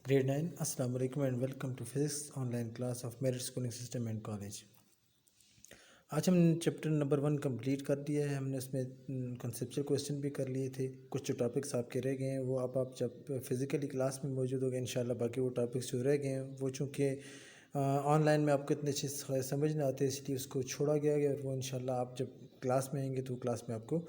Grade 9, Assalamu alaikum and welcome to Physics online class of Merit Schooling System and College। आज हमने chapter number 1 complete कर दिया है। हमने उसमें कॉन्सेप्चुअल क्वेश्चन भी कर लिए थे। कुछ जो टॉपिक्स आपके रह गए हैं वो आप जब फिज़िकली क्लास में मौजूद हो गए इंशाल्लाह बाकी वो टॉपिक्स जो रह गए हैं वो चूँकि ऑनलाइन में आपको इतने अच्छे से समझ नहीं आते इसलिए उसको छोड़ा गया और वो इंशाल्लाह आप जब क्लास में आएंगे तो क्लास में आपको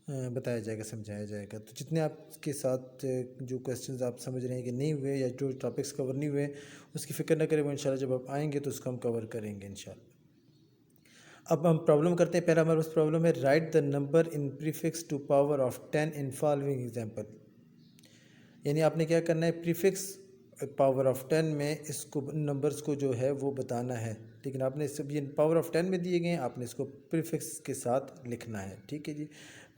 बताया जाएगा, समझाया जाएगा। तो जितने आपके साथ जो क्वेश्चंस आप समझ रहे हैं कि नहीं हुए या जो टॉपिक्स कवर नहीं हुए उसकी फ़िक्र न करें, वो इंशाल्लाह जब आप आएंगे तो उसको हम कवर करेंगे इंशाल्लाह। अब हम प्रॉब्लम करते हैं। पहला हमारे पास प्रॉब्लम है, right the number in prefix to power of 10 in following example. यानी आपने क्या करना है, प्रीफिक्स पावर ऑफ 10 में इसको नंबर्स को जो है वो बताना है, लेकिन आपने सब ये पावर ऑफ 10 में दिए गए हैं, आपने इसको प्रीफिक्स के साथ लिखना है। ठीक है जी।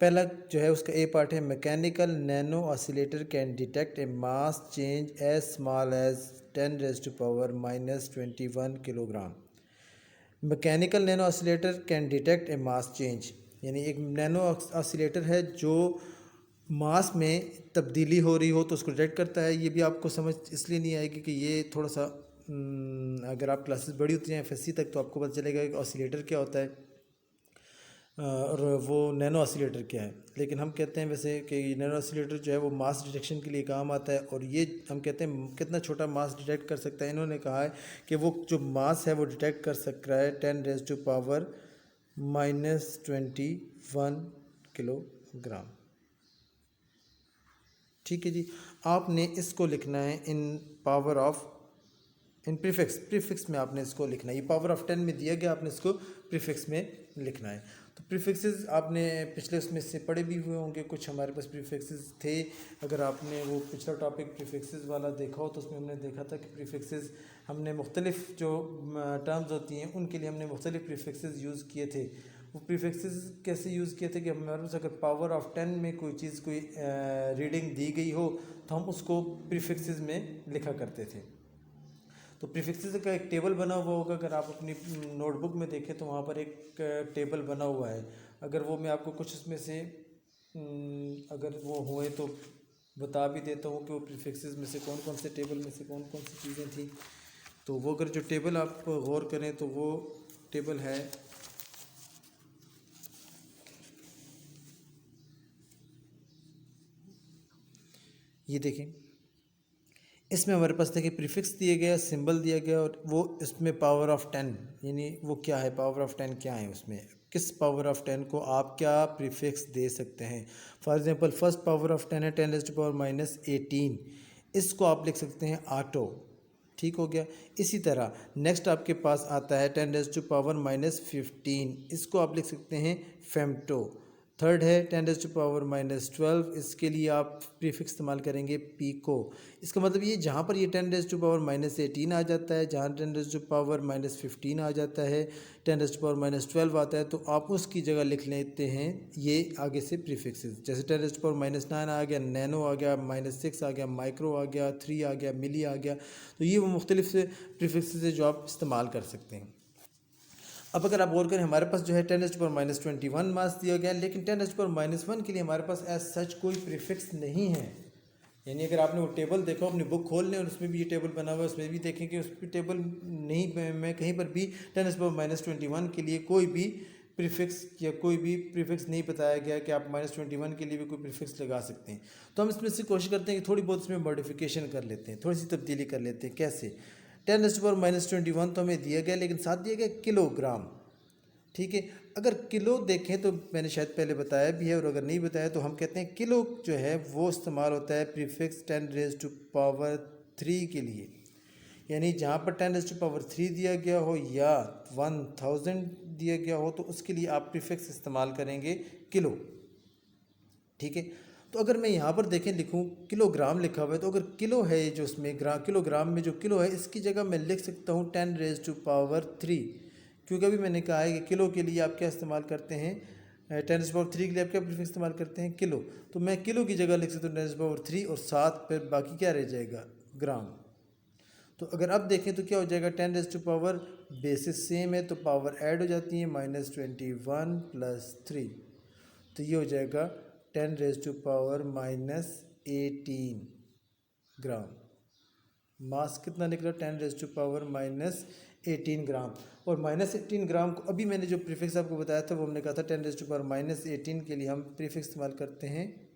पहला जो है उसका ए पार्ट है, mechanical nano oscillator can detect a mass change as small as 10 raise to power -21 kilogram. Mechanical nano oscillator can detect a mass change, यानी एक नैनो ऑसिलेटर है जो मास में तब्दीली हो रही हो तो उसको डिटेक्ट करता है। ये भी आपको समझ इसलिए नहीं आएगी कि ये थोड़ा सा अगर आप क्लासेस बड़ी होती हैं एफएससी तक तो आपको पता चलेगा कि ऑसिलेटर क्या होता है और वो नैनो ऑसिलेटर क्या है। लेकिन हम कहते हैं वैसे कि नैनो ऑसिलेटर जो है वो मास डिटेक्शन के लिए काम आता है, और ये हम कहते हैं कितना छोटा मास डिटेक्ट कर सकता है। इन्होंने कहा है कि वो जो मास है वो डिटेक्ट कर सक रहा है 10 रेज़ टू पावर -21 किलोग्राम। ठीक है जी। आपने इसको लिखना है इन पावर ऑफ इन प्रीफिक्स में आपने इसको लिखना है। ये पावर ऑफ 10 में दिया गया, आपने इसको प्रीफिक्स में लिखना है। तो प्रीफिक्सेस आपने पिछले उसमें से पढ़े भी हुए होंगे, कुछ हमारे पास प्रीफिक्सेस थे। अगर आपने वो पिछला टॉपिक प्रीफिक्सेस वाला देखा हो तो उसमें हमने देखा था कि प्रीफिक्सेस हमने मुख्तलिफ जो टर्म्स होती हैं उनके लिए हमने मुख्तलिफ प्रीफिक्सेस यूज़ किए थे। वो प्रीफिक्सेस कैसे यूज़ किए थे कि हमारे पास अगर पावर ऑफ 10 में कोई चीज़ कोई रीडिंग दी गई हो तो हम उसको प्रीफिक्सेस में लिखा करते थे। तो प्रीफिक्सेस का एक टेबल बना हुआ होगा, अगर आप अपनी नोटबुक में देखें तो वहाँ पर एक टेबल बना हुआ है। अगर वो मैं आपको कुछ उसमें से अगर वो हुए तो बता भी देता हूँ कि वो प्रीफिक्सेस में से कौन कौन से टेबल में से कौन कौन सी चीज़ें थी। तो वो अगर जो टेबल आप गौर करें तो वो टेबल है, ये देखें। इसमें हमारे पास देखिए प्रीफिक्स दिए गया, सिंबल दिया गया, और वो इसमें पावर ऑफ 10 यानी वो क्या है, पावर ऑफ 10 क्या है, उसमें किस पावर ऑफ 10 को आप क्या प्रीफिक्स दे सकते हैं। For example first power of 10 है 10 रेज़ टू पावर -18, इसको आप लिख सकते हैं ऑटो। ठीक हो गया। इसी तरह नेक्स्ट आपके पास आता है 10 रेज़ टू पावर -15, इसको आप लिख सकते हैं फेम्टो। थर्ड है 10 रेज़ टू पावर -12, इसके लिए आप प्रीफिक्स इस्तेमाल करेंगे पीको। इसका मतलब ये जहाँ पर ये 10 रेज़ टू पावर -18 आ जाता है, जहाँ 10 रेज़ टू पावर -15 आ जाता है, 10 रेज़ टू पावर -12 आता है, तो आप उसकी जगह लिख लेते हैं ये आगे से प्रीफिक्सेस। जैसे 10 रेज़ टू पावर -9 आ गया, नैनो आ गया, -6 आ गया, माइक्रो आ गया, 3 आ गया, मिली आ गया। तो ये वो मुख्तलिफ से प्रीफिक्सेस है जो आप इस्तेमाल कर सकते हैं। अब अगर आप गौर करें हमारे पास जो है 10 रेज़ टू पावर -21 मास दिया गया है, लेकिन 10 रेज़ टू पावर -1 के लिए हमारे पास एज सच कोई प्रीफिक्स नहीं है। यानी अगर आपने वो टेबल देखा अपनी बुक खोल लें और उसमें भी ये टेबल बना हुआ है, उसमें भी देखें कि उस पर टेबल नहीं, मैं कहीं पर भी 10 रेज़ टू पावर -21 के लिए कोई भी प्रीफिक्स या कोई भी प्रीफिक्स नहीं बताया गया कि आप -21 के लिए भी कोई प्रीफिक्स लगा सकते हैं। तो हम इसमें से कोशिश करते हैं कि थोड़ी बहुत इसमें मॉडिफिकेशन कर लेते हैं, थोड़ी सी तब्दीली कर लेते हैं। कैसे? 10 रेज़ टू पावर -21 तो हमें दिया गया, लेकिन साथ दिया गया किलोग्राम। ठीक है। अगर किलो देखें तो मैंने शायद पहले बताया भी है, और अगर नहीं बताया तो हम कहते हैं किलो जो है वो इस्तेमाल होता है प्रीफिक्स 10 रेज़ टू पावर 3 के लिए। यानी जहाँ पर 10 रेज़ टू पावर 3 दिया गया हो या 1000 दिया गया हो तो उसके लिए आप प्रीफिक्स इस्तेमाल करेंगे किलो। ठीक है। तो अगर मैं यहाँ पर देखें लिखूँ किलोग्राम लिखा हुआ है, तो अगर किलो है जो उसमें किलोग्राम में जो किलो है इसकी जगह मैं लिख सकता हूँ 10 रेज़ टू पावर 3, क्योंकि अभी मैंने कहा है कि किलो के लिए आप क्या इस्तेमाल करते हैं, 10 रेज़ टू पावर 3 के लिए आप क्या प्रीफिक्स इस्तेमाल करते हैं, किलो। तो मैं किलो की जगह लिख सकता हूँ 10 रेज़ टू पावर 3 और साथ फिर बाकी क्या रह जाएगा, ग्राम। तो अगर अब देखें तो क्या हो जाएगा, 10 raise to power basis same है तो पावर ऐड हो जाती है -21 + 3, तो ये हो जाएगा 10 रेज़ टू पावर -18 ग्राम। मास कितना निकला 10⁻⁻18 ग्राम। और -18 ग्राम को अभी मैंने जो प्रीफिक्स आपको बताया था वो हमने कहा था 10⁻⁻18 के लिए हम प्रीफिक्स इस्तेमाल करते हैं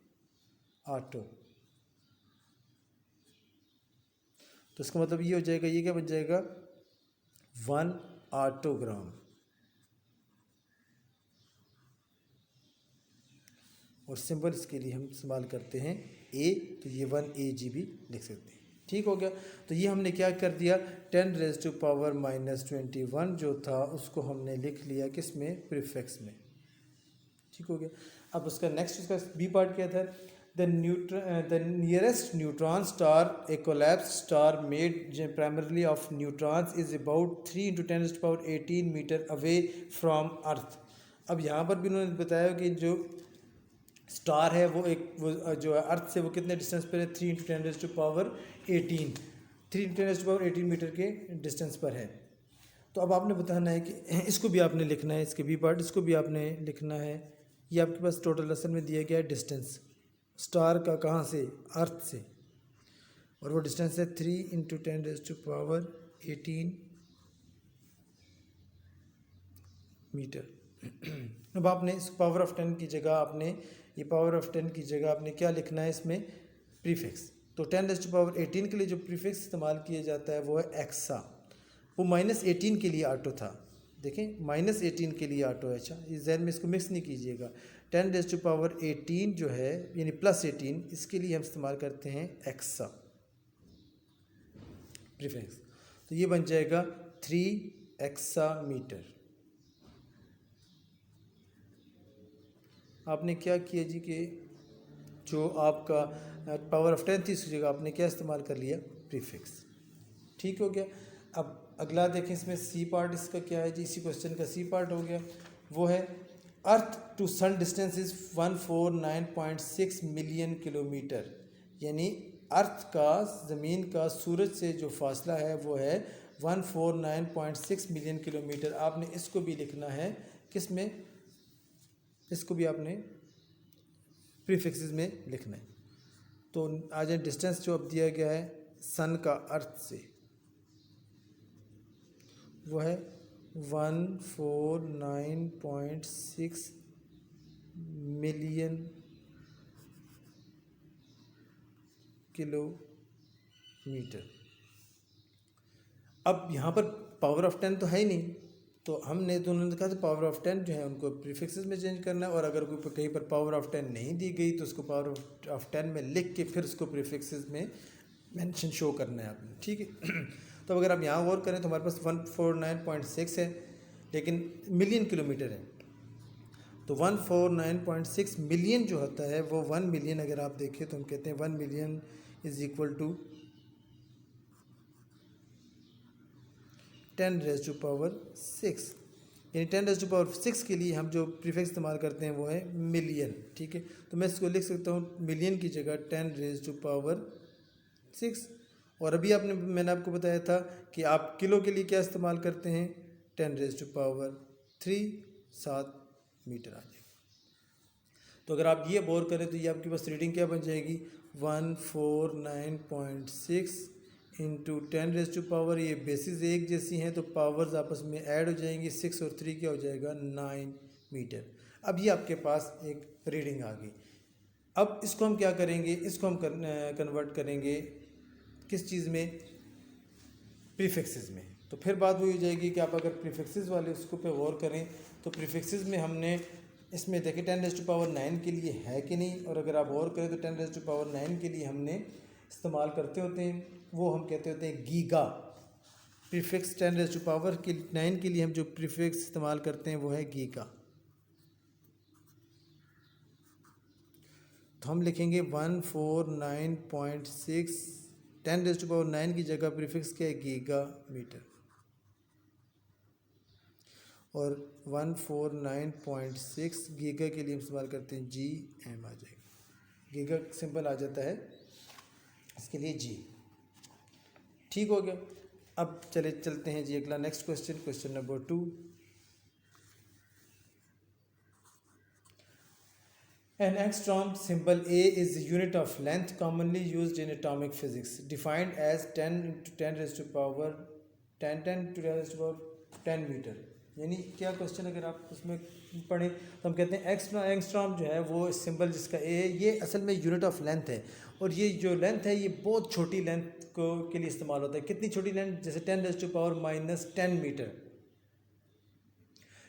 आटो। तो इसका मतलब ये हो जाएगा, ये क्या बन जाएगा 1 आटोग्राम। और सिंबल इसके लिए हम इस्तेमाल करते हैं ए, तो ये 1 AG भी लिख सकते हैं। ठीक हो गया। तो ये हमने क्या कर दिया 10⁻⁻21 जो था उसको हमने लिख लिया किस में, प्रीफिक्स में। ठीक हो गया। अब उसका नेक्स्ट उसका बी पार्ट क्या था, the nearest neutron star a collapse star made primarily of neutrons is about 3 × 10⁻18 metre away from earth. अब यहाँ पर भी उन्होंने बताया कि जो स्टार है वो जो है अर्थ से वो कितने डिस्टेंस पर है, 3 × 10⁻18 मीटर के डिस्टेंस पर है। तो अब आपने बताना है कि इसको भी आपने लिखना है, इसके बी पार्ट इसको भी आपने लिखना है। ये आपके पास टोटल असल में दिया गया है डिस्टेंस स्टार का, कहाँ से, अर्थ से, और वो डिस्टेंस है 3 × 10⁻18 मीटर। अब आपने इस पावर ऑफ 10 की जगह आपने ये पावर ऑफ 10 की जगह आपने क्या लिखना है इसमें, प्रीफिक्स। तो 10⁻18 के लिए जो प्रीफिक्स इस्तेमाल किया जाता है वो है एक्सा। वो -18 के लिए आटो था, देखें -18 के लिए आटो है। अच्छा, इस जहन में इसको मिक्स नहीं कीजिएगा। 10⁻18 जो है यानी +18, इसके लिए हम इस्तेमाल करते हैं एक्सा प्रीफिक्स। तो ये बन जाएगा 3 एक्सा मीटर। आपने क्या किया जी कि जो आपका पावर ऑफ 10 थी उसकी जगह आपने क्या इस्तेमाल कर लिया, प्रीफिक्स। ठीक हो गया। अब अगला देखें इसमें सी पार्ट इसका क्या है जी, इसी क्वेश्चन का सी पार्ट हो गया। वो है earth to sun distance is 149.6 million kilometre. यानी अर्थ का, ज़मीन का सूरज से जो फासला है वो है 149.6 मिलियन किलोमीटर। आपने इसको भी लिखना है किस में, इसको भी आपने प्रीफिक्सेस में लिखना है। तो आ जाए डिस्टेंस जो अब दिया गया है सन का अर्थ से, वो है 149.6 मिलियन किलोमीटर। अब यहाँ पर पावर ऑफ 10 तो है ही नहीं, तो हमने तो उन्होंने कहा था पावर ऑफ 10 जो है उनको प्रीफिक्सेस में चेंज करना है। और अगर कोई कहीं पर पावर ऑफ 10 नहीं दी गई तो उसको पावर ऑफ 10 में लिख के फिर उसको प्रीफिक्सेस में मेंशन शो करना है आपने। ठीक है। तो अगर आप यहाँ गौर करें तो हमारे पास 149.6 है, लेकिन मिलियन किलोमीटर है। तो 149.6 मिलियन जो होता है वो 1 मिलियन, अगर आप देखें तो हम कहते हैं 1 मिलियन इज़ इक्वल टू 10⁻6। यानी 10⁻6 के लिए हम जो प्रीफिक्स इस्तेमाल करते हैं वो है मिलियन। ठीक है। तो मैं इसको लिख सकता हूँ मिलियन की जगह 10⁻6। और अभी मैंने आपको बताया था कि आप किलो के लिए क्या इस्तेमाल करते हैं, 10⁻3, 7 मीटर आ जाएगा। तो अगर आप ये बोर करें तो ये आपके पास रीडिंग क्या बन जाएगी, 149.6 इंटू 10⁻, ये बेसिस एक जैसी हैं तो पावर्स आपस में ऐड हो जाएंगी, 6 और 3 क्या हो जाएगा, 9 मीटर। अब ये आपके पास एक रीडिंग आ गई। अब इसको हम क्या करेंगे, इसको हम कन्वर्ट करेंगे किस चीज़ में, प्रीफिक्सेस में। तो फिर बात वही हो जाएगी कि आप अगर प्रीफिक्सेस वाले उसको पे गौर करें तो प्रीफिक्सेस में हमने इसमें देखें 10⁻9 के लिए है कि नहीं, और अगर आप गौर करें तो 10⁻9 के लिए हमने इस्तेमाल करते होते हैं, वो हम कहते होते हैं गीगा। प्रीफिक्स 10⁻9 के लिए हम जो प्रीफिक्स इस्तेमाल करते हैं वो है गीगा। तो हम लिखेंगे 149.6, 10⁻9 की जगह प्रीफिक्स क्या है, गीगा मीटर। और 149.6 गीगा के लिए हम इस्तेमाल करते हैं GM, आ जाएगा गीगा सिंपल आ जाता है इसके लिए G। ठीक हो गया। अब चलते हैं जी अगला next question, question number 2। An angstrom symbol A is the unit of length commonly used in atomic physics, defined as 10 into 10 raised to power 10 to 10 raised to power 10 metre. यानी क्या क्वेश्चन अगर आप उसमें पढ़ें तो हम कहते हैं एंगस्ट्रॉम जो है वो सिंबल जिसका ए है ये असल में यूनिट ऑफ लेंथ है, और ये जो लेंथ है ये बहुत छोटी लेंथ को के लिए इस्तेमाल होता है। कितनी छोटी लेंथ? जैसे 10 रेज़ टू पावर -10 मीटर,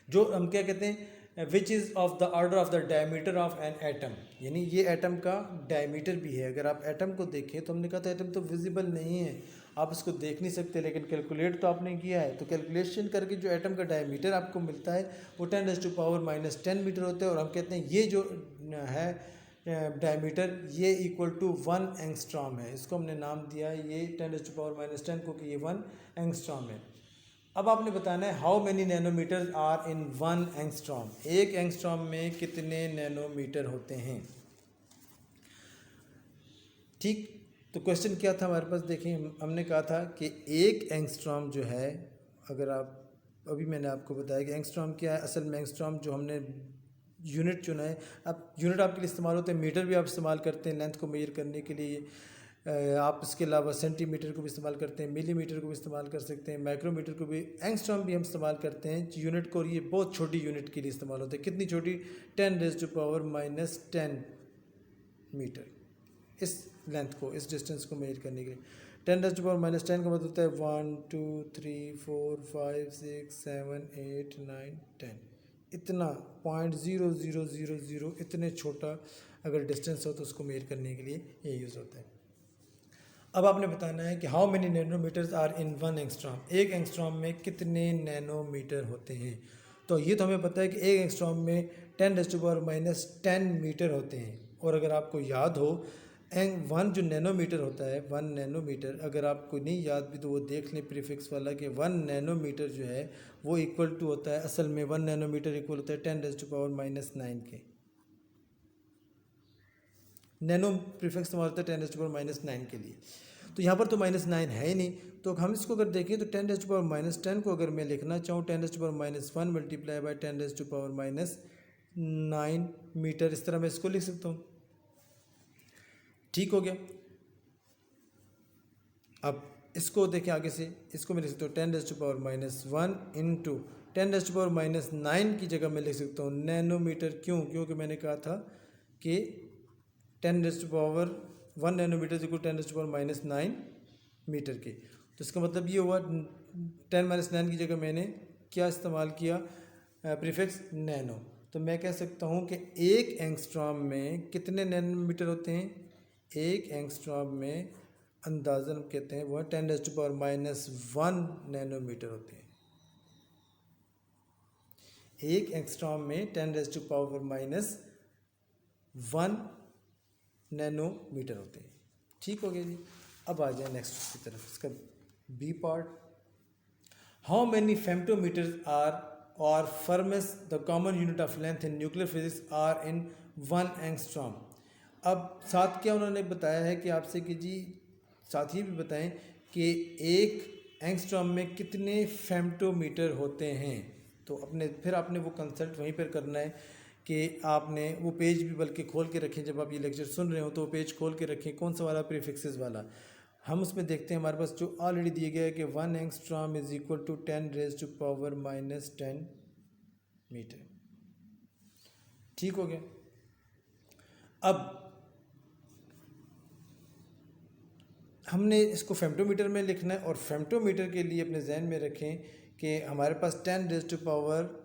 जो हम क्या कहते हैं which is of the order of the diameter of an atom, यानी ये एटम का डायमीटर भी है। अगर आप एटम को देखें तो हमने कहा था एटम तो विजिबल नहीं है, आप इसको देख नहीं सकते, लेकिन कैलकुलेट तो आपने किया है। तो कैलकुलेशन करके जो एटम का डायमीटर आपको मिलता है वो 10 रेज़ टू पावर -10 मीटर होता है, और हम कहते हैं ये जो है डायमीटर ये इक्वल टू 1 एंगस्ट्रॉम है। इसको हमने नाम दिया है ये 10 रेज़ टू पावर -10 को कि ये 1 एंगस्ट्रॉम है। अब आपने बताना है how many nanometre are in 1 angstrom, एक एंगस्ट्रॉम में कितने नैनोमीटर होते हैं। ठीक, तो क्वेश्चन क्या था हमारे पास, देखें हमने कहा था कि एक एंगस्ट्रॉम जो है, अगर आप अभी मैंने आपको बताया कि एंगस्ट्रॉम क्या है। असल में एंगस्ट्रॉम जो हमने यूनिट चुना है, अब यूनिट आपके लिए इस्तेमाल होते हैं, मीटर भी आप इस्तेमाल करते हैं लेंथ को मेजर करने के लिए, आप इसके अलावा सेंटीमीटर को भी इस्तेमाल करते हैं, मिलीमीटर को भी इस्तेमाल कर सकते हैं, माइक्रोमीटर को भी, एंगस्ट्रॉम भी हम इस्तेमाल करते हैं यूनिट को, और ये बहुत छोटी यूनिट के लिए इस्तेमाल होता है। कितनी छोटी? 10 रेज़ टू पावर -10 मीटर, इस लेंथ को, इस डिस्टेंस को मेजर करने के लिए। 10 रेज़ टू पावर -10 का मतलब होता है 1 2 3 4 5 6 7 8 9 10, इतना 0.0000 इतने छोटा अगर डिस्टेंस हो तो उसको मेजर करने के लिए ये यूज़ होता है। अब आपने बताना है कि how many nanometres are in 1 angstrom, एक एंगस्ट्रॉम में कितने नैनोमीटर होते हैं। तो ये तो हमें पता है कि एक एंगस्ट्रॉम में 10 रेज़ टू पावर -10 मीटर होते हैं, और अगर आपको याद हो 1 जो नैनोमीटर होता है, 1 नैनोमीटर अगर आपको नहीं याद भी तो वो देख लें प्रीफिक्स वाला, कि 1 नैनोमीटर जो है वो इक्वल टू होता है, असल में 1 नैनोमीटर इक्वल होता है 10 रेज़ टू पावर -9 के। नैनो प्रीफिक्स हमारा होता है 10 रेज़ टू पावर -9 के लिए। तो यहाँ पर तो -9 है ही नहीं, तो हम इसको अगर देखें तो 10 रेज़ टू पावर -10 को अगर मैं लिखना चाहूँ 10 raise to power -1 multiply by 10 raise to power -9 metre, इस तरह मैं इसको लिख सकता हूँ। ठीक हो गया। अब इसको देखें आगे से, इसको मैं लिख सकता हूँ 10 raise to power -1 into 10 raise to power -9 की जगह मैं लिख सकता हूँ नैनोमीटर। क्यों? क्योंकि मैंने कहा था कि 10 raise to power 1 nanometre equal 10 raise to power -9 metre के। तो इसका मतलब ये हुआ 10 -9 की जगह मैंने क्या इस्तेमाल किया? Prefix nano. तो मैं कह सकता हूँ कि एक एंगस्ट्रॉम में कितने नैनोमीटर होते हैं? एक एंगस्ट्रॉम में अंदाज़न कहते हैं वो 10 रेज़ टू पावर -1 नैनोमीटर होते हैं। एक एंगस्ट्रॉम में 10 रेज़ टू पावर -1 नैनोमीटर होते हैं। ठीक हो गया जी। अब आ जाए नेक्स्ट की तरफ, इसका B part. How many femtometres are or fermis the common unit of length in nuclear physics are in 1 angstrom. अब साथ क्या उन्होंने बताया है कि आपसे कि जी साथ ही भी बताएं कि एक एंगस्ट्रॉम में कितने फेम्टोमीटर होते हैं। तो अपने फिर आपने वो कंसल्ट वहीं पर करना है कि आपने वो पेज भी बल्कि खोल के रखें, जब आप ये लेक्चर सुन रहे हो तो वो पेज खोल के रखें। कौन सा वाला? प्रीफिक्सेस वाला। हम उसमें देखते हैं हमारे पास जो ऑलरेडी दिए गया है कि 1 angstrom is equal to 10 raise to power -10 metre. ठीक हो गया। अब हमने इसको फेम्टोमीटर में लिखना है, और फेम्टोमीटर के लिए अपने जहन में रखें कि हमारे पास 10 रेज़ टू पावर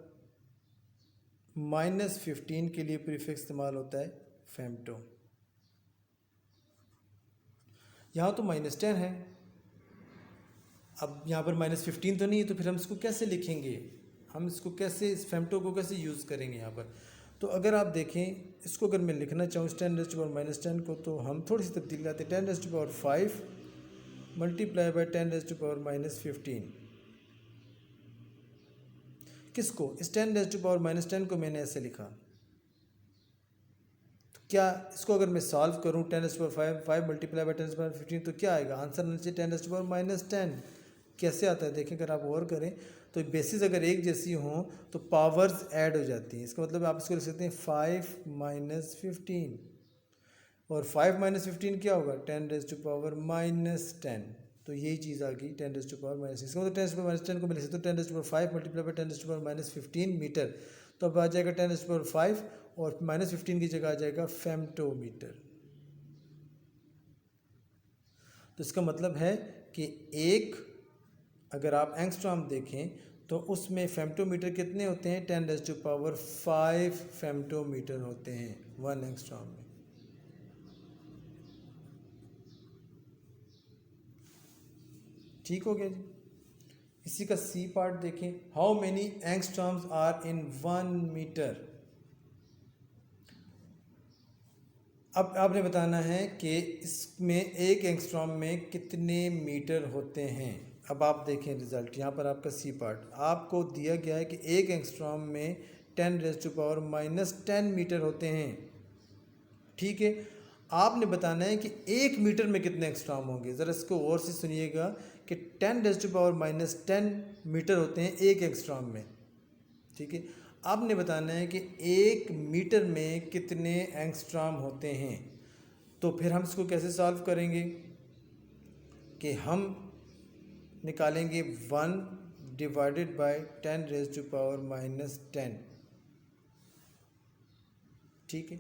-15 के लिए प्रीफिक्स इस्तेमाल होता है फेम्टो। यहाँ तो -10 है, अब यहाँ पर -15 तो नहीं है, तो फिर हम इसको कैसे लिखेंगे? हम इसको कैसे, इस फेम्टो को कैसे यूज़ करेंगे यहाँ पर? तो अगर आप देखें इसको, अगर मैं लिखना चाहूँ 10 रेज़ टू पावर -10 को, तो हम थोड़ी सी तब्दीली लाते हैं। 10 raise to power 5 multiply by 10 raise to power -15। किसको? इस 10 रेज़ टू पावर -10 को मैंने ऐसे लिखा। तो क्या इसको अगर मैं सॉल्व करूँ 10 raise to power 5 multiply by 10 raise to power 15 तो क्या आएगा? आंसर आना चाहिए 10 रेज़ टू पावर -10। कैसे आता है देखें, अगर आप और करें तो बेसिस अगर एक जैसी हों तो पावर्स ऐड हो जाती हैं। इसका मतलब आप इसको लिख सकते हैं 5 माइनस 15, और 5 माइनस 15 क्या होगा 10⁻⁻10। तो यही चीज़ आ गई 10⁻⁻6। इसका मतलब 10⁻⁻10 को मैं लिख सकता हूँ 10⁻5 मल्टीप्लाई बाई 10⁻⁻15 मीटर। तो अब आ जाएगा 10⁻5 और -15 की जगह आ जाएगा फेम्टोमीटर। तो इसका मतलब है कि एक, अगर आप एंगस्ट्रॉम देखें तो उसमें फेम्टोमीटर कितने होते हैं 10⁻5 फेम्टोमीटर होते हैं 1 एंगस्ट्रॉम में। ठीक हो गया जी। इसी का सी पार्ट देखें, how many angstroms are in 1 metre. अब आपने बताना है कि इसमें एक एंगस्ट्रॉम में कितने मीटर होते हैं। अब आप देखें रिजल्ट, यहाँ पर आपका सी पार्ट आपको दिया गया है कि एक एंगस्ट्रॉम में 10⁻⁻10 मीटर होते हैं। ठीक है, आपने बताना है कि 1 मीटर में कितने एंगस्ट्रॉम होंगे। ज़रा इसको और से सुनिएगा कि 10⁻⁻10 मीटर होते हैं एक एंगस्ट्रॉम में। ठीक है, आपने बताना है कि 1 मीटर में कितने एंगस्ट्रॉम होते हैं। तो फिर हम इसको कैसे सॉल्व करेंगे कि हम निकालेंगे 1 डिवाइडेड बाय 10⁻⁻10। ठीक है,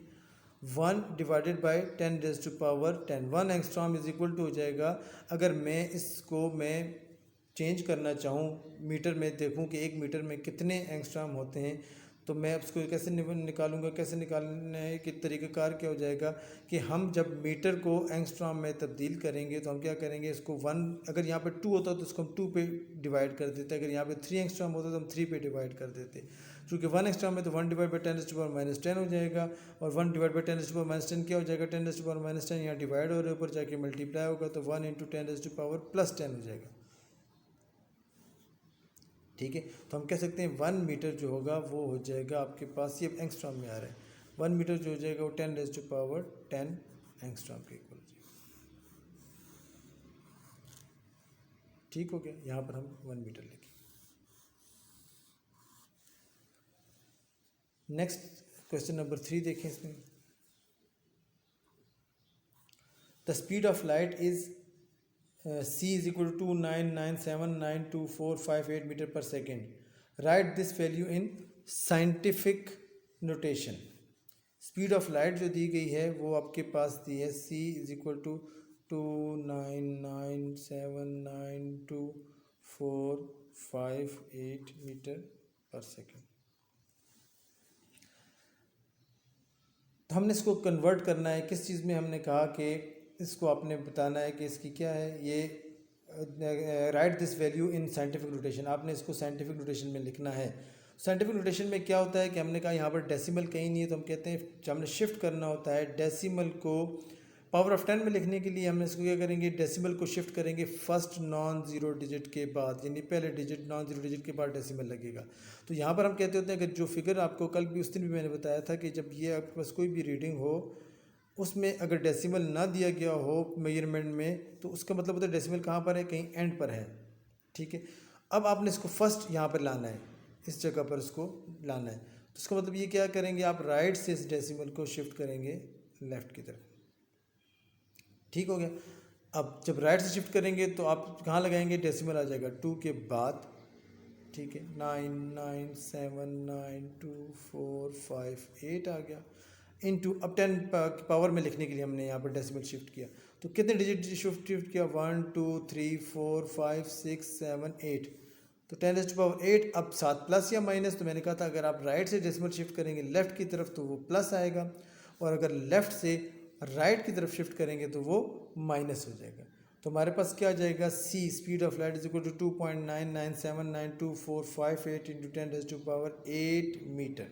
1 divided by 10⁻10। 1 angstrom is equal to हो जाएगा, अगर मैं इसको चेंज करना चाहूँ मीटर में, देखूँ कि 1 मीटर में कितने एंगस्ट्रॉम होते हैं, तो मैं उसको कैसे निकालूंगा। कैसे निकालने के तरीक़ाकार क्या हो जाएगा कि हम जब मीटर को एंगस्ट्रॉम में तब्दील करेंगे तो हम क्या करेंगे, इसको 1, अगर यहाँ पे 2 होता तो इसको हम 2 पे डिवाइड कर देते, अगर यहाँ पे 3 एंगस्ट्रॉम होता तो हम 3 पे डिवाइड कर देते। क्योंकि 1 एंगस्ट्रॉम में तो 1 डिवाइड बाई 10⁻10 हो जाएगा, और 1 डिवाइड बाई 10⁻10 क्या हो जाएगा 10⁻10 यहाँ डिवाइड हो रहे ऊपर जाके मल्टीप्लाई होगा, तो 1 इंटू 10⁻+10 हो जाएगा। ठीक है, तो हम कह सकते हैं 1 मीटर जो होगा वो हो जाएगा आपके पास, ये एंगस्ट्रॉम में आ रहा है, 1 मीटर जो हो जाएगा वो 10⁻10 एंगस्ट्रॉम के इक्वल हो जाएगा। ठीक हो गया, यहाँ पर हम 1 मीटर लिखें। नेक्स्ट क्वेश्चन नंबर 3 देखें। इसमें the speed of light is c is equal to 299792458 metre per second. Write this value in scientific notation. Speed of light जो दी गई है वो आपके पास दी है c is equal to 299792458 metre per second. तो हमने इसको कन्वर्ट करना है किस चीज़ में, हमने कहा कि इसको आपने बताना है कि इसकी क्या है, ये right this value in scientific notation. आपने इसको साइंटिफिक नोटेशन में लिखना है। साइंटिफिक नोटेशन में क्या होता है कि हमने कहा यहाँ पर डेसिमल कहीं नहीं है, तो हम कहते हैं जब हमने शिफ्ट करना होता है डेसिमल को पावर ऑफ 10 में लिखने के लिए हमने इसको क्या करेंगे, डेसिमल को शिफ्ट करेंगे फर्स्ट नॉन ज़ीरो डिजिट के बाद, यानी पहले डिजिट नॉन ज़ीरो डिजिट के बाद डेसिमल लगेगा। तो यहाँ पर हम कहते होते हैं कि जो फिगर आपको कल भी उस दिन भी मैंने बताया था कि जब ये आपके पास कोई भी रीडिंग हो उसमें अगर डेसिमल ना दिया गया हो मेजरमेंट में, तो उसका मतलब होता है डेसिमल कहाँ पर है, कहीं एंड पर है। ठीक है, अब आपने इसको फर्स्ट यहाँ पर लाना है, इस जगह पर इसको लाना है। तो इसका मतलब ये क्या करेंगे, आप राइट से इस डेसिमल को शिफ्ट करेंगे लेफ़्ट की तरफ। ठीक हो गया, अब जब राइट से शिफ्ट करेंगे तो आप कहाँ लगाएंगे, डेसिमल आ जाएगा 2 के बाद। ठीक है, 9979245 आ गया इनटू, अब 10 पावर में लिखने के लिए हमने यहाँ पर डेसिमल शिफ्ट किया, तो कितने डिजिट शिफ्ट किया 1 2 3 4 5 6 7 8, तो 10⁻8। अब 7 प्लस या माइनस, तो मैंने कहा था अगर आप राइट से डेसिमल शिफ्ट करेंगे लेफ़्ट की तरफ तो वो प्लस आएगा, और अगर लेफ़्ट से राइट की तरफ शिफ्ट करेंगे तो वो माइनस हो जाएगा। तो हमारे पास क्या आ जाएगा, c speed of light is equal to 2.99792458 into 10⁻8 metre.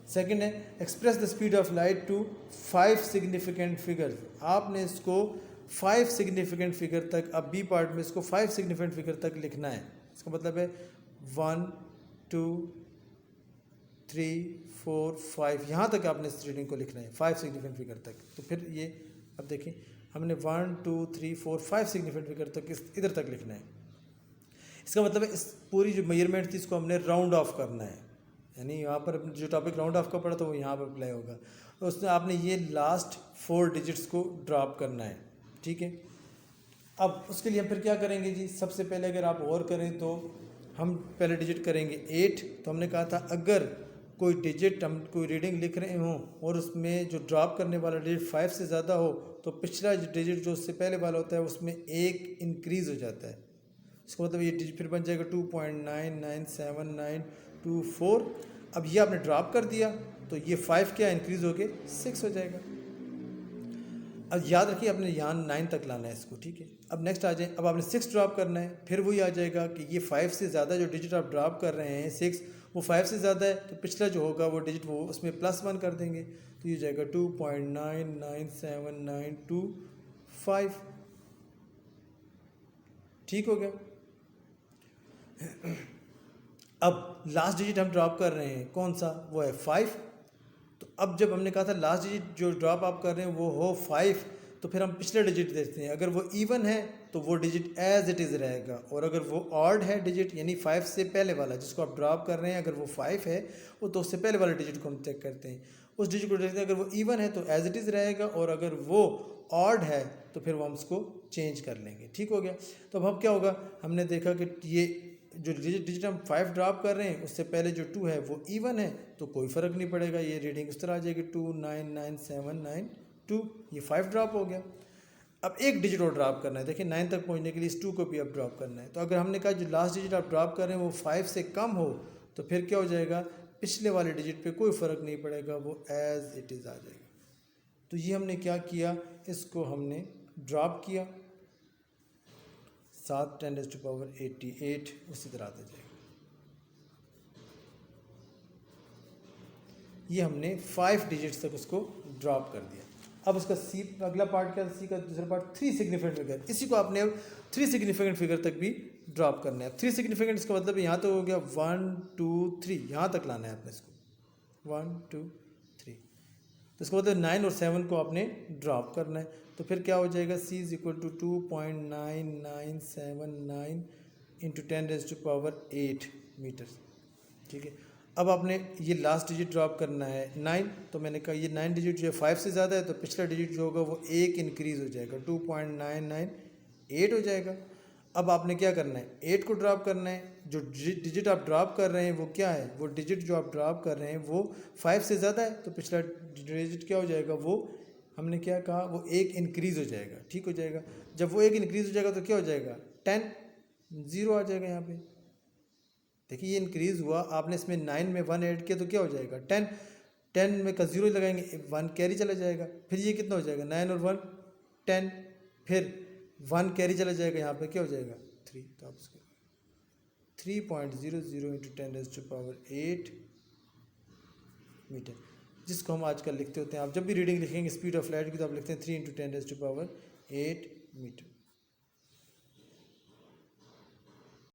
Second है express the speed of light to 5 significant figures. आपने इसको 5 सिग्निफिकेंट फिगर तक, अब बी पार्ट में इसको 5 सिग्निफिकेंट फिगर तक लिखना है। इसका मतलब है 1 2 3 4 5, यहाँ तक आपने इस रीडिंग को लिखना है 5 सिग्निफिकेंट फिगर तक। तो फिर ये अब देखिए हमने 1 2 3 4 5 सिग्निफिकेंट फिगर तक इधर तक लिखना है। इसका मतलब है इस पूरी जो मेजरमेंट थी इसको हमने राउंड ऑफ करना है, यानी यहाँ पर जो टॉपिक राउंड ऑफ का पड़ा तो वो यहाँ पर अप्लाई होगा। तो उसमें आपने ये लास्ट 4 डिजिट्स को ड्रॉप करना है, ठीक है। अब उसके लिए हम फिर क्या करेंगे जी, सबसे पहले अगर आप और करें तो हम पहले डिजिट करेंगे 8। तो हमने कहा था अगर कोई डिजिट हम कोई रीडिंग लिख रहे हों और उसमें जो ड्रॉप करने वाला डिजिट 5 से ज़्यादा हो तो पिछला डिजिट जो उससे पहले वाला होता है उसमें 1 इंक्रीज़ हो जाता है। इसका मतलब ये डिजिट फिर बन जाएगा 2.997924। अब ये आपने ड्रॉप कर दिया तो ये 5 क्या इंक्रीज़ हो गए 6 हो जाएगा। अब याद रखिए आपने यहाँ 9 तक लाना है इसको, ठीक है। अब नेक्स्ट आ जाए, अब आपने 6 ड्रॉप करना है, फिर वही आ जाएगा कि ये 5 से ज़्यादा जो डिजिट आप ड्रॉप कर रहे हैं 6 वो 5 से ज़्यादा है तो पिछला जो होगा वो डिजिट वो उसमें +1 कर देंगे तो ये जाएगा 2.997925, ठीक हो गया। अब लास्ट डिजिट हम ड्रॉप कर रहे हैं कौन सा, वो है 5। तो अब जब हमने कहा था लास्ट डिजिट जो ड्रॉप आप कर रहे हैं वो हो 5 तो फिर हम पिछले डिजिट देखते हैं, अगर वो इवन है तो वो डिजिट एज इट इज़ रहेगा, और अगर वो ऑड है डिजिट यानी 5 से पहले वाला जिसको आप ड्रॉप कर रहे हैं अगर वो 5 है वो तो उससे पहले वाले डिजिट को हम चेक करते हैं, उस डिजिट को देखते हैं, अगर वो इवन है तो एज इट इज़ रहेगा, और अगर वो ऑड है तो फिर वो हम उसको चेंज कर लेंगे, ठीक हो गया। तो अब क्या होगा, हमने देखा कि ये जो डिजिट हम 5 ड्रॉप कर रहे हैं उससे पहले जो 2 है वो इवन है तो कोई फ़र्क नहीं पड़ेगा, ये रीडिंग इस तरह आ जाएगी 2999792, ये 5 ड्रॉप हो गया। अब एक डिजिट और ड्रॉप करना है, देखिए 9 तक पहुंचने के लिए इस 2 को भी अब ड्रॉप करना है। तो अगर हमने कहा जो लास्ट डिजिट आप ड्रॉप कर रहे हैं वो 5 से कम हो तो फिर क्या हो जाएगा, पिछले वाले डिजिट पे कोई फ़र्क नहीं पड़ेगा, वो एज इट इज़ आ जाएगा। तो ये हमने क्या किया, इसको हमने ड्रॉप किया 7 10⁻88 उसी तरह आता जाएगा। ये हमने 5 डिजिट्स तक उसको ड्रॉप कर दिया। अब उसका सी अगला पार्ट क्या था, सी का दूसरा पार्ट 3 सिग्निफिकेंट फिगर, इसी को आपने अब 3 सिग्निफिकेंट फिगर तक भी ड्रॉप करना है। 3 सिग्निफिकेंट इसका मतलब यहाँ तक हो गया 1 2 3, यहाँ तक लाना है आपने इसको 1 2 3। तो इसका मतलब 9 और 7 को आपने ड्रॉप करना है, तो फिर क्या हो जाएगा C is equal to 2.9979 into 10⁻8 metre, ठीक है। अब आपने ये लास्ट डिजिट ड्रॉप करना है 9, तो मैंने कहा ये 9 डिजिट जो है 5 से ज़्यादा है तो पिछला डिजिट जो होगा वो 1 इंक्रीज़ हो जाएगा 2.998 हो जाएगा। अब आपने क्या करना है 8 को ड्रॉप करना है, जो डिजिट आप ड्रॉप कर रहे हैं वो क्या है, वो डिजिट जो आप ड्रॉप कर रहे हैं वो 5 से ज़्यादा है तो पिछला डिजिट क्या हो जाएगा, वो हमने क्या कहा वो 1 इंक्रीज़ हो जाएगा, ठीक हो जाएगा। जब वो 1 इंक्रीज़ हो जाएगा तो क्या हो जाएगा 10 0 आ जाएगा यहाँ पे। देखिए ये इंक्रीज़ हुआ, आपने इसमें 9 में 1 ऐड किया तो क्या हो जाएगा 10, 10 में का 0 लगाएंगे 1 कैरी चला जाएगा, फिर ये कितना हो जाएगा 9 और 1 10, फिर 1 कैरी चला जाएगा, यहाँ पे क्या हो जाएगा 3। तो आप इसको 3.00 इंटू 10⁸8 मीटर, जिसको हम आजकल लिखते होते हैं, आप जब भी रीडिंग लिखेंगे स्पीड ऑफ लाइट की तो आप लिखते हैं 3 इंटू 10⁸8 मीटर।